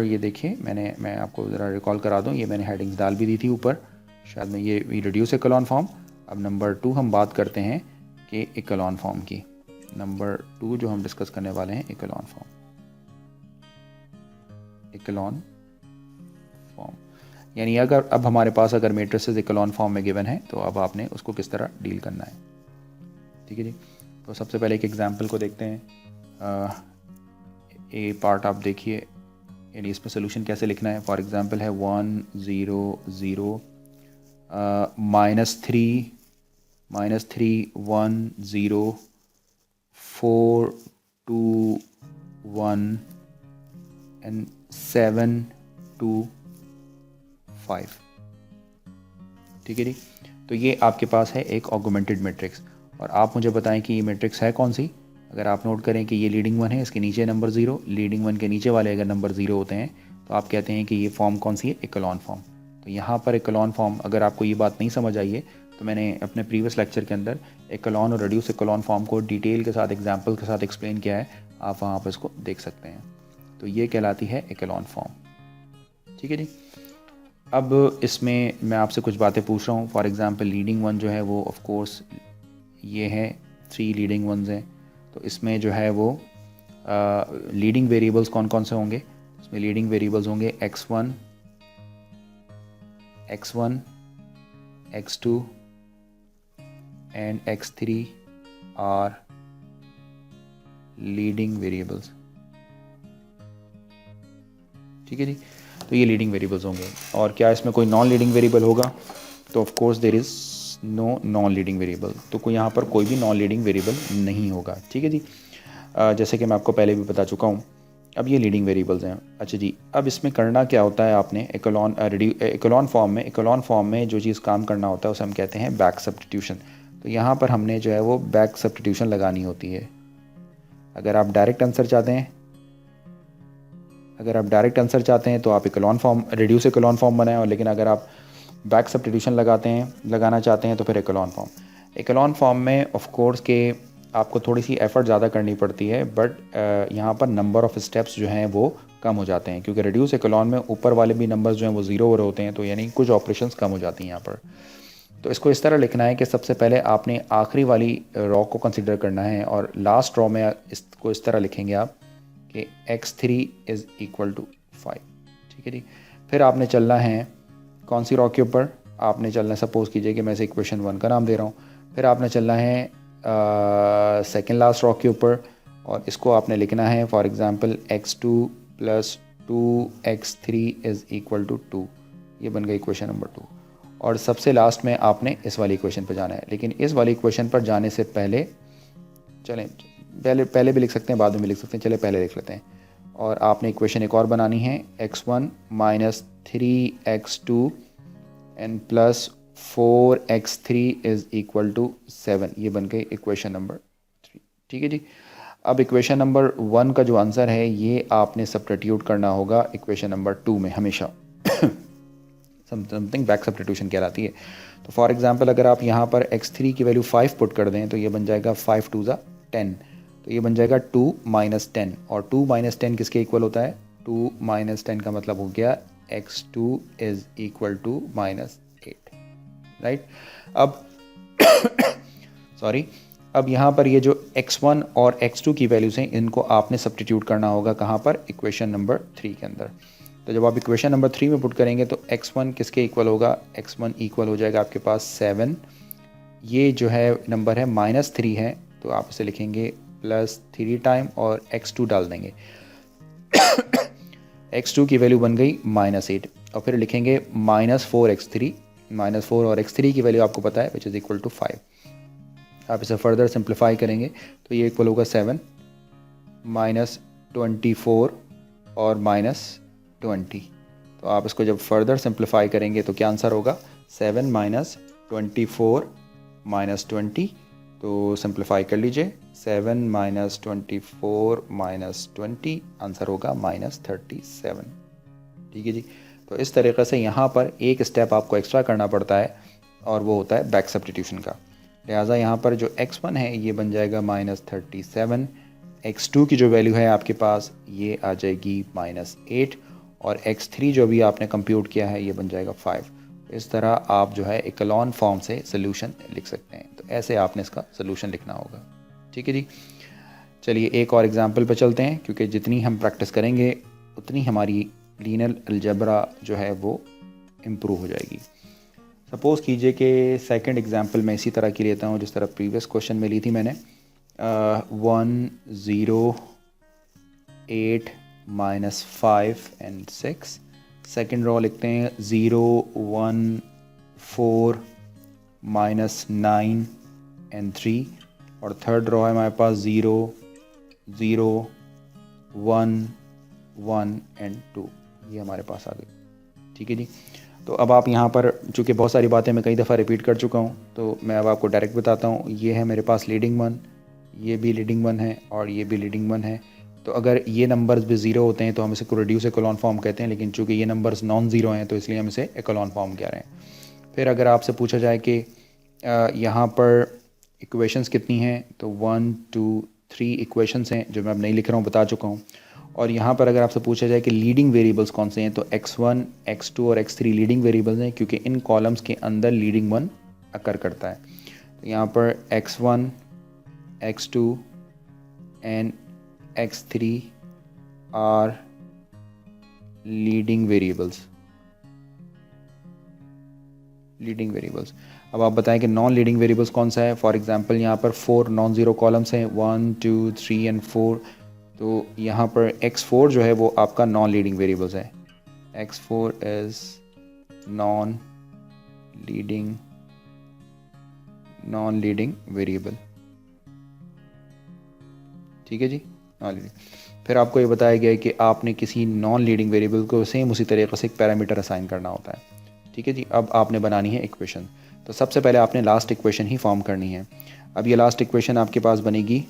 ये देखिए, मैं आपको ज़रा रिकॉल करा दूँ, ये मैंने हेडिंग्स डाल भी दी थी ऊपर शायद में, ये रिड्यूस इकोलॉन फॉर्म। अब नंबर 2 हम बात करते हैं कि इकोलॉन फॉर्म की। नंबर 2 जो हम डिस्कस करने वाले हैं इकोलॉन फॉर्म। यानी अब हमारे पास अगर मैट्रिसेस इकोलॉन फॉर्म में गिवन है तो अब आपने उसको किस तरह डील करना है। ठीक है जी। तो सबसे पहले एक एग्जांपल को देखते हैं। ए पार्ट आप देखिए, यानी इसमें सोल्यूशन कैसे लिखना है। फॉर एग्जांपल है 1 0 0 -3 1 0 4 2 1 एंड 7 2 5। ठीक है जी। तो ये आपके पास है एक ऑगमेंटेड मैट्रिक्स, और आप मुझे बताएं कि ये मैट्रिक्स है कौन सी। अगर आप नोट करें कि ये लीडिंग 1 है, इसके नीचे नंबर 0, लीडिंग 1 के नीचे वाले अगर नंबर 0 होते हैं तो आप कहते हैं कि ये फॉर्म कौन सी है, इकोलॉन फॉर्म। तो यहाँ पर इकोलॉन फॉर्म, अगर आपको ये बात नहीं समझ आई है तो मैंने अपने प्रीवियस लेक्चर के अंदर इकोलॉन और रिड्यूस इकोलॉन फॉर्म को डिटेल के साथ, एग्जाम्पल के साथ एक्सप्लेन किया है, आप वहाँ पर इसको देख सकते हैं। तो ये कहलाती है इकोलॉन फॉर्म। ठीक है जी। अब इसमें मैं आपसे कुछ बातें पूछ रहा हूँ। फॉर एग्ज़ाम्पल लीडिंग 1 जो है वो ऑफ कोर्स ये है, 3 लीडिंग 1s हैं। तो इसमें जो है वो लीडिंग वेरिएबल्स कौन कौन से होंगे। इसमें लीडिंग वेरिएबल्स होंगे x1 x2 and x3 are leading variables. ठीक है जी। तो ये लीडिंग वेरिएबल्स होंगे। और क्या इसमें कोई नॉन लीडिंग वेरिएबल होगा? तो of course there is no non leading variable. तो कोई यहाँ पर कोई भी नॉन लीडिंग वेरिएबल नहीं होगा। ठीक है जी। जैसे कि मैं आपको पहले भी बता चुका हूँ। अब ये लीडिंग वेरिएबल्स हैं। अच्छा जी, अब इसमें करना क्या होता है आपने, इकोलॉन फॉर्म में जो चीज़ काम करना होता है उसे हम कहते हैं बैक सब्स्टिट्यूशन। तो यहाँ पर हमने जो है वो बैक सब्स्टिट्यूशन लगानी होती है। अगर आप डायरेक्ट आंसर चाहते हैं तो आप रिड्यूस इकोलॉन फॉर्म बनाएं, और लेकिन अगर आप बैक सब्स्टिट्यूशन लगाना चाहते हैं तो फिर इकोलॉन फॉर्म में ऑफ कोर्स के आपको थोड़ी सी एफर्ट ज़्यादा करनी पड़ती है, बट यहाँ पर नंबर ऑफ़ स्टेप्स जो हैं वो कम हो जाते हैं, क्योंकि रिड्यूस इकोलॉन में ऊपर वाले भी नंबर्स जो हैं वो 0 होते हैं, तो यानी कुछ ऑपरेशंस कम हो जाती हैं यहाँ पर। तो इसको इस तरह लिखना है कि सबसे पहले आपने आखिरी वाली रॉ को कंसिडर करना है, और लास्ट रॉ में इसको इस तरह लिखेंगे आप कि x3 इज़ इक्वल टू 5। ठीक है जी। फिर आपने चलना है कौन सी रॉ के ऊपर, आपने चलना है, सपोज़ कीजिए कि मैं इसे इक्वेशन 1 का नाम दे रहा हूँ। फिर आपने चलना है सेकेंड लास्ट रॉ के ऊपर, और इसको आपने लिखना है for example x2 + 2x3 is equal to 2। ये बन गई इक्वेशन नंबर 2। और सबसे लास्ट में आपने इस वाली इक्वेशन पर जाना है। लेकिन इस वाली इक्वेशन पर जाने से पहले पहले भी लिख सकते हैं, बाद में भी लिख सकते हैं, चले पहले लिख लेते हैं। और आपने इक्वेशन एक और बनानी है, x1 - 3x2 and plus 4x3 is equal to 7। ये बन गई इक्वेशन नंबर 3। ठीक है जी। अब इक्वेशन नंबर 1 का जो आंसर है ये आपने सब्स्टिट्यूट करना होगा इक्वेशन नंबर 2 में हमेशा। समथिंग बैक सब्स्टिट्यूशन कहलाती है। तो फॉर एग्जांपल अगर आप यहाँ पर x3 की वैल्यू 5 पुट कर दें तो ये बन जाएगा 5 2 ज़ा 10, तो ये बन जाएगा 2 - 10, और 2 - 10 किसके इक्वल होता है? 2 - 10 का मतलब हो गया x2 is equal to -8, right. अब सॉरी, अब यहाँ पर ये जो x1 और x2 की वैल्यूज़ हैं इनको आपने सब्स्टिट्यूट करना होगा कहाँ पर? इक्वेशन नंबर 3 के अंदर। तो जब आप इक्वेशन नंबर 3 में पुट करेंगे तो x1 किसके इक्वल होगा? x1 इक्वल हो जाएगा आपके पास 7, ये जो है नंबर है -3 है, तो आप इसे लिखेंगे +3 टाइम और x2 डाल देंगे। x2 की वैल्यू बन गई -8, और फिर लिखेंगे -4x3, -4 और x3 की वैल्यू आपको पता है विच इज़ इक्वल टू 5। आप इसे फर्दर सिंप्लीफाई करेंगे तो ये इक्वल होगा 7 -24 और -20। तो आप इसको जब फर्दर सिंप्लीफाई करेंगे तो क्या आंसर होगा? 7 - 24 - 20। तो सिंप्लीफाई कर लीजिए, 7 - 24 - 20 आंसर होगा -37। ठीक है जी। तो इस तरीक़े से यहाँ पर एक स्टेप आपको एक्स्ट्रा करना पड़ता है और वो होता है बैक सब्स्टिट्यूशन का। लिहाजा यहाँ पर जो x1 है ये बन जाएगा -37, x2 की जो वैल्यू है आपके पास ये आ जाएगी -8, और x3 जो भी आपने कंप्यूट किया है ये बन जाएगा 5। इस तरह आप जो है इकोलॉन फॉर्म से सोल्यूशन लिख सकते हैं। तो ऐसे आपने इसका सोल्यूशन लिखना होगा। ठीक है जी। चलिए एक और एग्जांपल पे चलते हैं, क्योंकि जितनी हम प्रैक्टिस करेंगे उतनी हमारी लीनियर अलजेब्रा जो है वो इम्प्रूव हो जाएगी। सपोज़ कीजिए कि सेकंड एग्जांपल मैं इसी तरह की लेता हूँ जिस तरह प्रीवियस क्वेश्चन में ली थी मैंने। 1 0 8 -5 एंड 6। सेकंड रो लिखते हैं 0 1 4 -9 एंड 3, और थर्ड रो है हमारे पास 0 0 1 1 एंड 2। ये हमारे पास आ गई। ठीक है जी। तो अब आप यहाँ पर, चूँकि बहुत सारी बातें मैं कई दफ़ा रिपीट कर चुका हूँ, तो मैं अब आपको डायरेक्ट बताता हूँ। ये है मेरे पास लीडिंग 1, ये भी लीडिंग 1 है और ये भी लीडिंग 1 है। तो अगर ये नंबर्स भी ज़ीरो होते हैं तो हम इसे रिड्यूस इकोलॉन फॉर्म कहते हैं, लेकिन चूँकि ये नंबर्स नॉन ज़ीरो हैं तो इसलिए हम इसे इकोलॉन फॉर्म कह रहे हैं। फिर अगर आपसे पूछा जाए कि यहाँ पर इक्वेशंस कितनी हैं, तो 1 2 3 इक्वेशंस हैं जो मैं अब नहीं लिख रहा हूँ, बता चुका हूँ। और यहाँ पर अगर आपसे पूछा जाए कि लीडिंग वेरिएबल्स कौन से हैं, तो x1 x2 और x3 लीडिंग वेरिएबल्स हैं, क्योंकि इन कॉलम्स के अंदर लीडिंग 1 अकर करता है। तो यहाँ पर x1 x2 and x3 are leading variables. अब आप बताएं कि नॉन लीडिंग वेरिएबल्स कौन सा है। फॉर एग्जांपल यहाँ पर 4 नॉन ज़ीरो कॉलम्स हैं, 1 2 3 एंड 4। तो यहाँ पर x4 जो है वो आपका नॉन लीडिंग वेरिएबल्स है। x4 is non leading variable. ठीक है जी, नॉन लीडिंग। फिर आपको ये बताया गया है कि आपने किसी नॉन लीडिंग वेरिएबल को सेम उसी तरीके से एक पैरामीटर असाइन करना होता है। ठीक है जी। अब आपने बनानी है इक्वेशन। तो सबसे पहले आपने लास्ट इक्वेशन ही फॉर्म करनी है। अब ये लास्ट इक्वेशन आपके पास बनेगी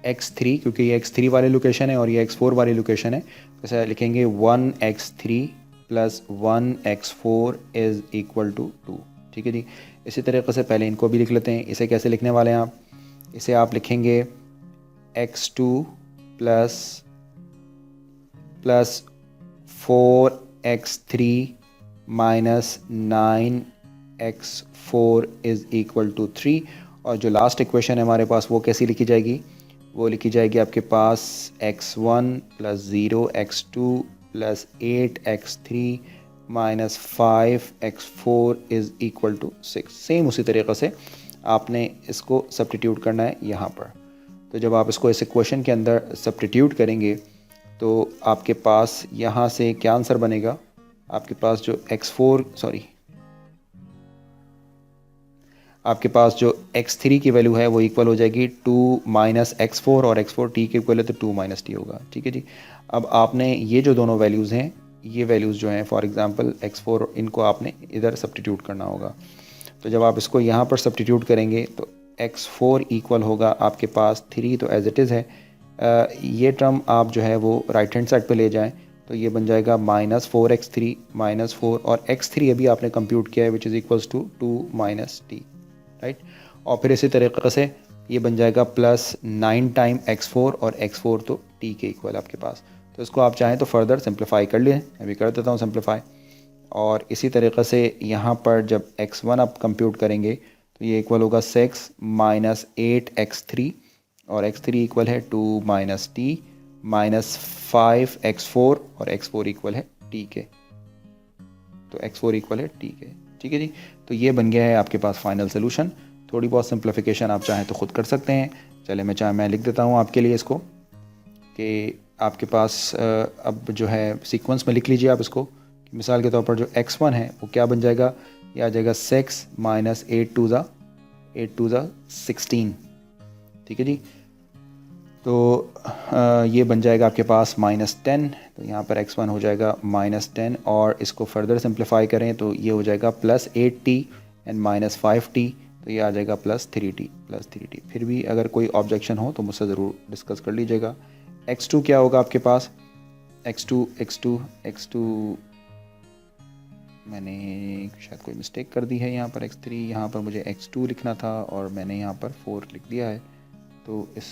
x3, क्योंकि ये x3 वाली लोकेशन है और ये x4 वाली लोकेशन है। जैसे लिखेंगे 1x3 + 1x4 is equal to 2। ठीक है जी। इसी तरीके से पहले इनको भी लिख लेते हैं। इसे कैसे लिखने वाले हैं आप? इसे आप लिखेंगे x2 + 4x3 - 9x4 is equal to 3। और जो लास्ट इक्वेशन है हमारे पास वो कैसी लिखी जाएगी? वो लिखी जाएगी आपके पास x1 + 0x2 + 8x3 - 5x4 is equal to 6। Same उसी तरीक़े से आपने इसको सब्स्टिट्यूट करना है यहाँ पर। तो जब आप इसको इस इक्वेशन के अंदर सब्स्टिट्यूट करेंगे तो आपके पास यहाँ से क्या आंसर बनेगा? आपके पास जो आपके पास जो x3 की वैल्यू है वो इक्वल हो जाएगी 2 - x4, और x4 t के इक्वल है तो 2 - t होगा। ठीक है जी। अब आपने ये जो दोनों वैल्यूज़ हैं, ये वैल्यूज़ जो हैं फॉर एग्जांपल x4, इनको आपने इधर सब्स्टिट्यूट करना होगा। तो जब आप इसको यहाँ पर सब्स्टिट्यूट करेंगे तो x4 इक्वल होगा आपके पास 3, तो एज इट इज़ है। ये टर्म आप जो है वो राइट हैंड साइड पे ले जाएं तो ये बन जाएगा -4x3 -4 और x3 अभी आपने कंप्यूट किया है which is equals to 2 - t, right. और फिर इसी तरीके से ये बन जाएगा +9 टाइम x4 और x4 तो t के इक्वल आपके पास। तो इसको आप चाहें तो फर्दर सिंप्लीफाई कर लें, मैं भी कर देता हूँ सिंप्लीफाई। और इसी तरीके से यहाँ पर जब x1 आप कंप्यूट करेंगे तो ये इक्वल होगा 6 - 8x3 और x3 इक्वल है 2 - t -5x4 और x4 इक्वल है t के, तो x4 इक्वल है t के, ठीक है जी। तो ये बन गया है आपके पास फाइनल सोल्यूशन। थोड़ी बहुत सिंप्लीफिकेशन आप चाहें तो ख़ुद कर सकते हैं। चले मैं लिख देता हूँ आपके लिए इसको कि आपके पास अब जो है सीक्वेंस में लिख लीजिए आप इसको। मिसाल के तौर पर जो x1 है वो क्या बन जाएगा, ये आ जाएगा 6 - 8 टू ज़ा 16, ठीक है जी। तो ये बन जाएगा आपके पास -10, तो यहाँ पर x1 हो जाएगा -10 और इसको फर्दर सिंप्लीफाई करें तो ये हो जाएगा +8t एंड -5t, तो ये आ जाएगा +3t। फिर भी अगर कोई ऑब्जेक्शन हो तो मुझसे ज़रूर डिस्कस कर लीजिएगा। x2 क्या होगा आपके पास, x2 मैंने शायद कोई मिस्टेक कर दी है यहाँ पर, x3 यहाँ पर मुझे x2 लिखना था और मैंने यहाँ पर 4 लिख दिया है। तो इस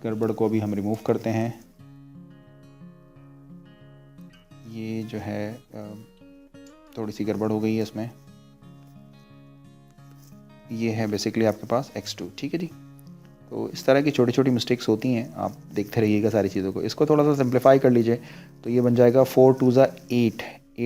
गड़बड़ को भी हम रिमूव करते हैं। ये जो है थोड़ी सी गड़बड़ हो गई है इसमें। ये है बेसिकली आपके पास x2, ठीक है जी। तो इस तरह की छोटी छोटी मिस्टेक्स होती हैं, आप देखते रहिएगा सारी चीज़ों को। इसको थोड़ा सा सिंप्लीफाई कर लीजिए तो ये बन जाएगा 4 टू ज़ा 8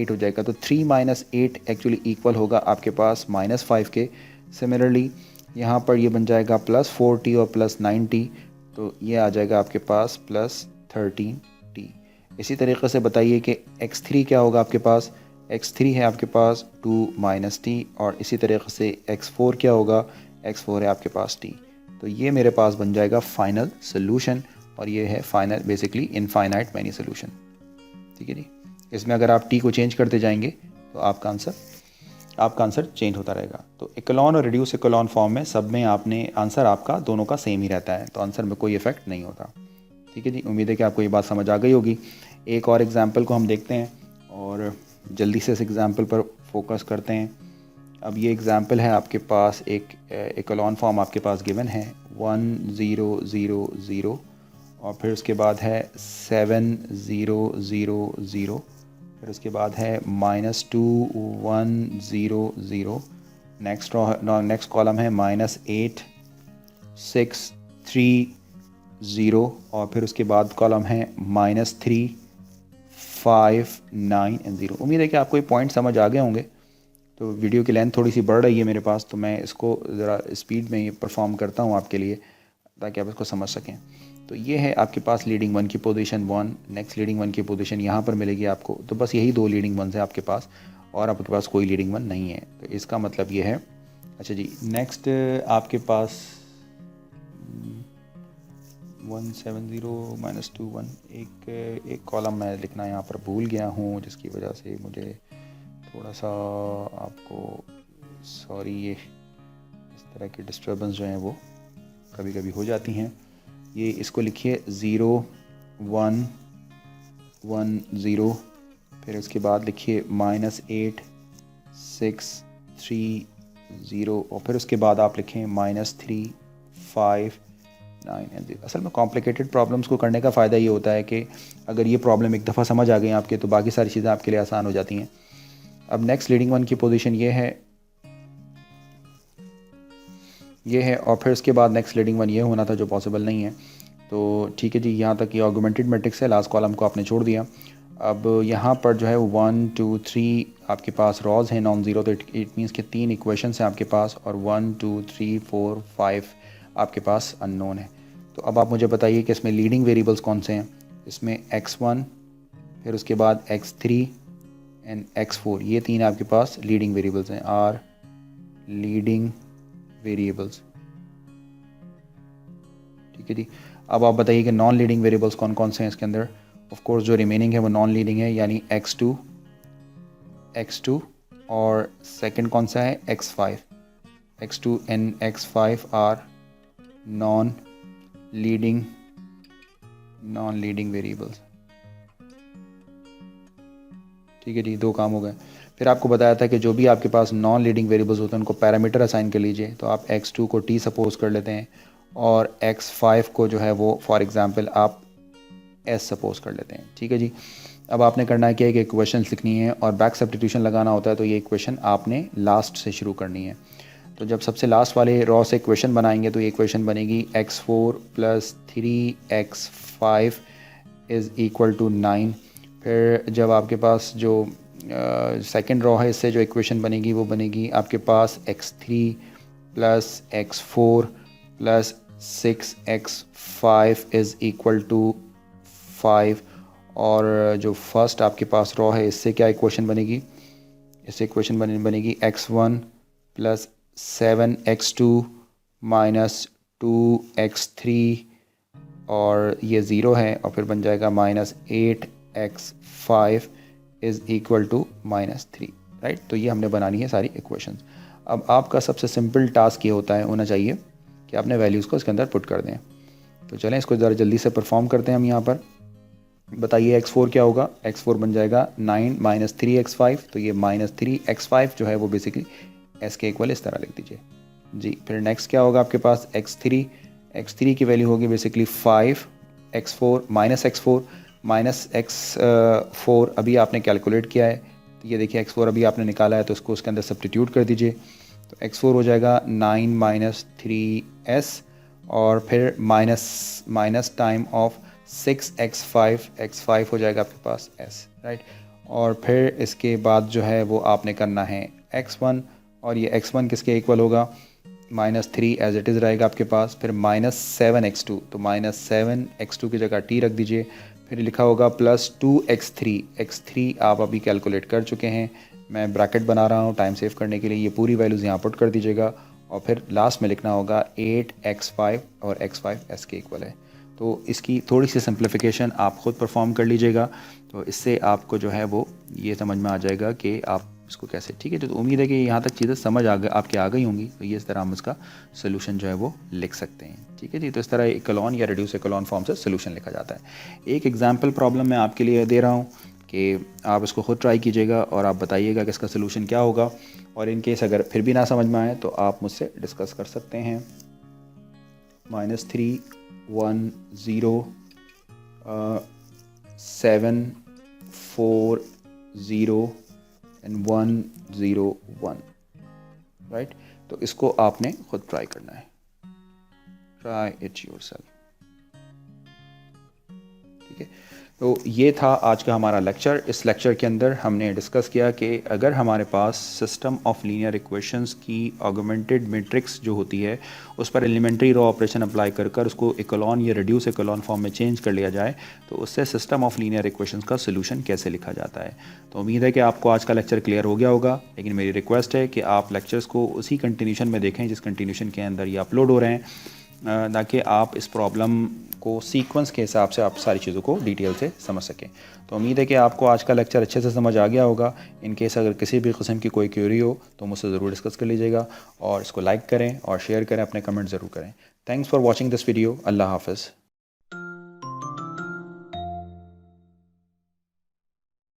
हो जाएगा। तो 3 - 8 एक्चुअली इक्वल होगा आपके पास -5 के। सिमिलरली यहाँ पर ये बन जाएगा +4t और +9t, तो ये आ जाएगा आपके पास +13t। इसी तरीके से बताइए कि x3 क्या होगा आपके पास, x3 है आपके पास 2 - t और इसी तरीके से x4 क्या होगा, x4 है आपके पास t। तो ये मेरे पास बन जाएगा फाइनल सोल्यूशन और ये है final basically infinite many solution, ठीक है जी। इसमें अगर आप t को चेंज करते जाएंगे तो आपका आंसर चेंज होता रहेगा। तो इकोलॉन और रिड्यूस इकोलॉन फॉर्म में सब में आपने आंसर आपका दोनों का सेम ही रहता है, तो आंसर में कोई इफेक्ट नहीं होता, ठीक है जी। उम्मीद है कि आपको ये बात समझ आ गई होगी। एक और एग्जांपल को हम देखते हैं और जल्दी से इस एग्जांपल पर फोकस करते हैं। अब ये एग्जांपल है आपके पास, एक इकोलॉन फॉर्म आपके पास गिवन है 1 0 0 0 और फिर उसके बाद है 7 0 0 0, फिर उसके बाद है -2 1 0 0, नेक्स्ट कॉलम है -8 6 3 0 और फिर उसके बाद कॉलम है -3 5 9 एंड 0। उम्मीद है कि आपको ये पॉइंट समझ आ गए होंगे। तो वीडियो की लेंथ थोड़ी सी बढ़ रही है मेरे पास, तो मैं इसको ज़रा स्पीड में परफॉर्म करता हूँ आपके लिए ताकि आप इसको समझ सकें। तो ये है आपके पास लीडिंग वन की पोजीशन 1, नेक्स्ट लीडिंग वन की पोजीशन यहाँ पर मिलेगी आपको। तो बस यही 2 लीडिंग वंस है आपके पास और आपके पास कोई लीडिंग वन नहीं है। तो इसका मतलब ये है। अच्छा जी, नेक्स्ट आपके पास 170 - 2 1, एक कॉलम मैं लिखना यहाँ पर भूल गया हूँ जिसकी वजह से मुझे थोड़ा सा आपको सॉरी, ये इस तरह की डिस्टर्बेंस जो हैं वो कभी कभी हो जाती हैं। ये इसको लिखिए 0 1 1 0, फिर उसके बाद लिखिए -8 6 3 0 और फिर उसके बाद आप लिखें -3 5 9 एंड 0। असल में कॉम्प्लिकेटेड प्रॉब्लम्स को करने का फ़ायदा ये होता है कि अगर ये प्रॉब्लम एक दफ़ा समझ आ गई आपके तो बाकी सारी चीज़ें आपके लिए आसान हो जाती हैं। अब नेक्स्ट लीडिंग वन की पोजीशन ये है और फिर उसके बाद नेक्स्ट लीडिंग वन ये होना था जो पॉसिबल नहीं है। तो ठीक है जी, यहाँ तक ये ऑगमेंटेड मैट्रिक्स है, लास्ट कॉलम को आपने छोड़ दिया। अब यहाँ पर जो है 1 2 3 आपके पास रॉज हैं नॉन ज़ीरो, तो इट मीन्स कि 3 इक्वेशंस हैं आपके पास और 1 2 3 4 5 आपके पास अननोन है। तो अब आप मुझे बताइए कि इसमें लीडिंग वेरिएबल्स कौन से हैं। इसमें x1, फिर उसके बाद x3 एंड x4, ये 3 आपके पास लीडिंग वेरिएबल्स हैं, आर लीडिंग वेरिएबल्स, ठीक है जी। अब आप बताइए कि नॉन लीडिंग वेरिएबल्स कौन कौन से हैं इसके अंदर। ऑफ कोर्स जो रिमेनिंग है वो नॉन लीडिंग है, यानी x2 और सेकंड कौन सा है x2 and x5 are non leading variables, ठीक है जी, 2 काम हो गए। फिर आपको बताया था कि जो भी आपके पास नॉन लीडिंग वेरिएबल्स होते हैं उनको पैरामीटर असाइन कर लीजिए। तो आप x2 को t सपोज कर लेते हैं और x5 को जो है वो फॉर एग्ज़ाम्पल आप s सपोज कर लेते हैं। ठीक है जी। अब आपने करना है कि एक इक्वेशन लिखनी है और बैक सब्स्टिट्यूशन लगाना होता है, तो ये इक्वेशन आपने लास्ट से शुरू करनी है। तो जब सबसे लास्ट वाले रॉ से इक्वेशन बनाएंगे तो ये इक्वेशन बनेगी x4 + 3x5 is equal to 9। फिर जब आपके पास जो सेकंड रॉ है इससे जो इक्वेशन बनेगी वो बनेगी आपके पास x3 + x4 + 6x5 is equal to 5। और जो फर्स्ट आपके पास रॉ है इससे क्या इक्वेशन बनेगी, इससे इक्वेशन बनेगी x1 + 7x2 - 2x3 और ये ज़ीरो है और फिर बन जाएगा -8x5 is equal to -3। Right, तो ये हमने बनानी है सारी इक्वेशंस। अब आपका सबसे सिंपल टास्क ये होना चाहिए कि आपने वैल्यूज़ को इसके अंदर पुट कर दें। तो चलें इसको ज़रा जल्दी से परफॉर्म करते हैं हम यहाँ पर। बताइए x4 क्या होगा। x4 बन जाएगा 9 - 3x5, तो ये -3x5 जो है वो बेसिकली s के इक्वल इस तरह लिख दीजिए जी। फिर नेक्स्ट क्या होगा आपके पास x3 की वैल्यू होगी बेसिकली 5 x4 -x4 अभी आपने कैलकुलेट किया है, तो ये देखिए x4 अभी आपने निकाला है तो इसको उसके अंदर सब्स्टिट्यूट कर दीजिए। तो x4 हो जाएगा 9 - 3s और फिर माइनस टाइम ऑफ 6x5 हो जाएगा आपके पास s। राइट, और फिर इसके बाद जो है वो आपने करना है x1 और ये x1 किसके इक्वल होगा, -3 एज इट इज़ रहेगा आपके पास। फिर -7x2, तो -7x2 की जगह t रख दीजिए। फिर लिखा होगा +2x3 आप अभी कैलकुलेट कर चुके हैं, मैं ब्रैकेट बना रहा हूँ टाइम सेव करने के लिए। ये पूरी वैल्यूज़ यहाँ पुट कर दीजिएगा और फिर लास्ट में लिखना होगा 8x5 और x5 s के इक्वल है। तो इसकी थोड़ी सी सिंप्लिफिकेशन आप ख़ुद परफॉर्म कर लीजिएगा, तो इससे आपको जो है वो ये समझ में आ जाएगा कि आप इसको कैसे। ठीक है, तो उम्मीद है कि यहाँ तक चीज़ें समझ आपके आ गई होंगी। तो ये इस तरह हम इसका सोल्यूशन जो है वो लिख सकते हैं। ठीक है जी, तो इस तरह इकोलॉन या रिड्यूस इकोलॉन फॉर्म से सोल्यूशन लिखा जाता है। एक एग्जाम्पल प्रॉब्लम मैं आपके लिए दे रहा हूँ कि आप इसको खुद ट्राई कीजिएगा और आप बताइएगा कि इसका सोल्यूशन क्या होगा। और इन केस अगर फिर भी ना समझ में आए तो आप मुझसे डिस्कस कर सकते हैं। -3 1 0 7 4 0 and 1 0 1। राइट, तो इसको आपने खुद ट्राई करना है। Try it yourself. ठीक है, तो ये था आज का हमारा लेक्चर। इस लेक्चर के अंदर हमने डिस्कस किया कि अगर हमारे पास सिस्टम ऑफ लीनियर इक्वेशंस की ऑगमेंटेड मैट्रिक्स जो होती है उस पर एलिमेंट्री रॉ ऑपरेशन अप्लाई कर उसको इकोलॉन या रिड्यूस इकोलॉन फॉर्म में चेंज कर लिया जाए तो उससे सिस्टम ऑफ लीनियर इक्वेशंस का सोल्यूशन कैसे लिखा जाता है। तो उम्मीद है कि आपको आज का लेक्चर क्लियर हो गया होगा, लेकिन मेरी रिक्वेस्ट है कि आप लेक्चर्स को उसी कंटिन्यूशन में देखें जिस कंटिन्यूशन के अंदर ये अपलोड हो रहे हैं, ताकि आप इस प्रॉब्लम को सीक्वेंस के हिसाब से आप सारी चीज़ों को डिटेल से समझ सकें। तो उम्मीद है कि आपको आज का लेक्चर अच्छे से समझ आ गया होगा। इन केस अगर किसी भी किस्म की कोई क्वेरी हो तो मुझसे ज़रूर डिस्कस कर लीजिएगा और इसको लाइक करें और शेयर करें, अपने कमेंट ज़रूर करें। Thanks for watching this video. अल्लाह हाफ़िज़।